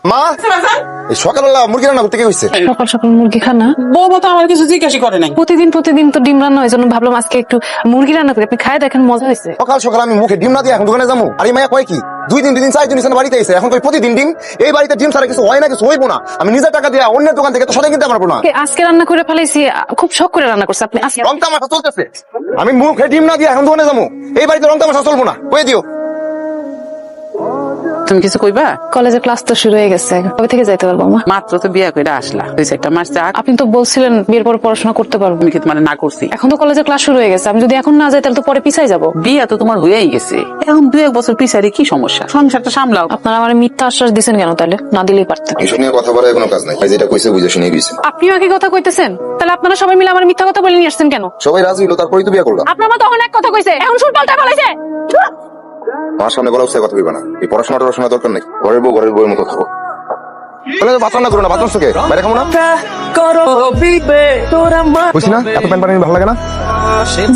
মা এই সকালবেলা মুরগি রান্না করতে কি হয়েছে? সকাল সকাল মুরগি খান না? বউ তো আমার কিছু জিজ্ঞাসা করে নাই। প্রতিদিন তো ডিম রান্না হয়, জন্য ভাবলাম আজকে একটু মুরগি রান্না করি, আপনি খায় দেখেন মজা হয়েছে। সকাল সকাল আমি মুখে ডিম না দিয়ে এখন দোকানে যাবো? আর এই মায়া কয় কি 2 দিন 4 দিন বাড়িতে এসে এখন কই প্রতিদিন ডিম? এই বাড়িতে ডিম ছাড়া কিছু হয় না, কিছু হইবো না। আমি নিজের টাকা দিয়ে অন্যের দোকান থেকে তো সদাই কিনতে পারবো না। আজকে রান্না করে ফেলাইছি, খুব শখ করে রান্না করছে আপনি। আজকে রং তামাশা চলতেছে, আমি মুখে ডিম না দিয়ে এখন দোকানে যাবো? এই বাড়িতে রং তামাশা চলবো না, কয়ে দিও। তুমি কিছু কইবা? কলেজের ক্লাস তো শুরু হয়ে গেছে, কবে থেকে যাইতে পারবো মা? মাত্র তো বিয়া করে আসলা, হয়েছে একটা মাস যাক। আপনি তো বলছিলেন বিয়ের পর পড়াশোনা করতে পারবো। আমি কি তোমার না করছি? এখন তো কলেজের ক্লাস শুরু হয়ে গেছে, আমি যদি এখন না যাই তাহলে তো পরে পিছাই যাবো। বিয়া তো তোমার হয়েই গেছে, এখন 2-1 বছর পিছারে কি সমস্যা? সংসারটা সামলাও। আপনারা আমার মিথ্যা আশ্বাস দিচ্ছেন কেন? তাহলে না দিলেই পারতেন। এইসব নিয়ে কথা বলার কোনো কাজ নাই, যেটা কইছে বুঝে শুনে গেছে। আপনিও একই কথা কইতেছেন, তাহলে আপনারা সবাই মিলে আমার মিথ্যা কথা বলে নিয়ে আসছেন কেন? সবাই রাজি হলো তারপরেই তো বিয়ে করলাম। আপনার মা তখন এক কথা কইছে, এখন সুর পাল্টা ফেলাইছে। আমার সামনে গলা উৎসাহ কথা কইবা না। এই পড়াশোনা টড়াশোনা দরকার নেই, ঘরের বউয়ের মতো থাকো। বাথরুম না করো না, বাথরুম সুখে বাইরে খাবো না। বুঝছি না এত প্যান পানি ভালো লাগে না।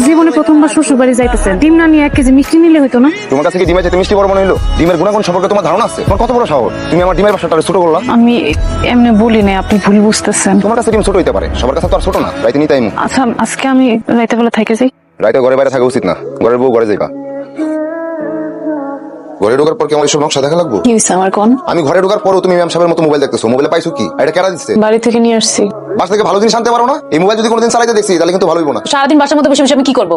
জীবনে প্রথমবার শ্বশুর বাড়ি যাইতেছেন, ডিম না নিয়ে 1 কেজি মিষ্টি নিলে হইতো না? তোমার কাছে কি ডিমের চাইতে মিষ্টি বড় মনে হলো? ডিমের গুণাগুণ সম্পর্কে তোমার ধারণা আছে? তোমার কত বড় সাহস, তুমি আমার ডিমের বাসাটা ছোট করলা? আমি এমনি বলি না, আপনি ভুল বুঝতেছেন। তোমার কাছে ডিম ছোট হইতে পারে, সবার কাছে তো আর ছোট না। রাইতে নিতে আইমু। আচ্ছা আজকে আমি রাইতে বেলা থাইকে যাই। রাইতে ঘরে বাইরে থাকা উচিত না, ঘরের বউ ঘরে যাইবা। ঘরে ঢোকার পর কি আমার এসব নকশা দেখা লাগবো? কি হইছে আমার কোন? আমি ঘরে ঢোকার পরও তুমি ম্যাম সাহেবের মতো মোবাইল দেখতেছো। মোবাইলে পাইছো কি? এটা কেরা দিচ্ছে? বাড়ি থেকে নিয়ে আসছি। বাস থেকে ভালো জিনিস আনতে পারো না? এই মোবাইল যদি কোনোদিন চালাইতে দেখছি তাহলে কিন্তু ভালো হইব না। সারাদিন বাসার মধ্যে বসে বসে আমি কি করবো?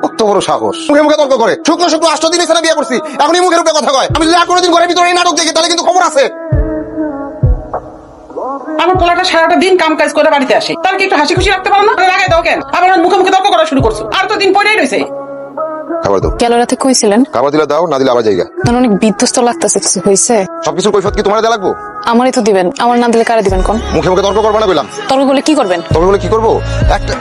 কত বড় সাহস, মুখে মুখে তর্ক করে। শুকনো 8 দিন এখানে বিয়ে করছি, এখনই মুখের উপরে কথা কয়। আমি যদি আর কোনোদিন ঘরের ভিতরে এই নাটক দেখি তাহলে কিন্তু খবর আছে। আমার পোলাটা সারাটা দিন কাম কাজ করে বাড়িতে আসে, তার কি একটু হাসি খুশি রাখতে পারো না? লাগাই দাও কেন? আবার মুখে মুখে তর্ক করা শুরু করছো, আর তো দিন পরেই রয়েছে। খাবার দাও। গেল রাতে কইছিলেন খাবার দিলে দাও, না দিলে আবার জায়গা। আমার অনেক বিধ্বস্ত লাগতেছে। কিছু হয়েছে? সবকিছুর কৈফিয়ত কি তোমার দেয়া লাগবো? আমারই তো দিবেন, আমার না দিলে কারে দিবেন কোন? মুখে মুখে তর্ক করবা না বললাম। তর্ক করলে কি করবেন? তবে বলে কি করবো একটা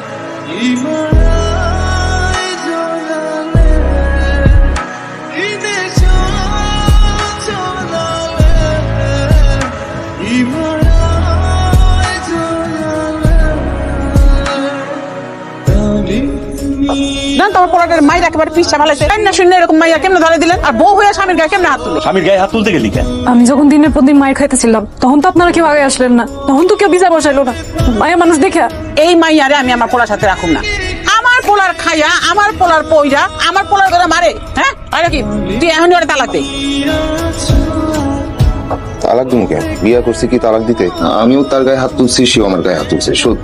না তোমার পোলাটার মাইর একেবারে পিছা ফেলাইছে। না শূন্য এরকম মাইয়া কেমনে ধরে দিলেন? আর বউ হয়ে স্বামীর গায়ে কেমনে হাত তুলে? স্বামীর গায়ে হাত তুলতে গেলি কেন? আমি যখন দিনের পর দিন মায়ের খাইতেছিলাম তখন তো আপনারা কেউ আগে আসলেন না, তখন তো কেউ বিচার বসাইলো না। মায়ের মানুষ দেখে এই মাইয়ারে আমি আমার পোলার সাথে রাখুম না। আমার পোলার খাইয়া, আমার পোলার পইরা, আমার পোলার ধরে মারে। হ্যাঁ আর কি তুই এখনই ওরা তালাক দে। তালাক দিমু কেন? বিয়ে করছি কি তালাক দিতে? আমিও তার গায়ে হাত তুলছি, সেও আমার গায়ে হাত তুলছে। শোধ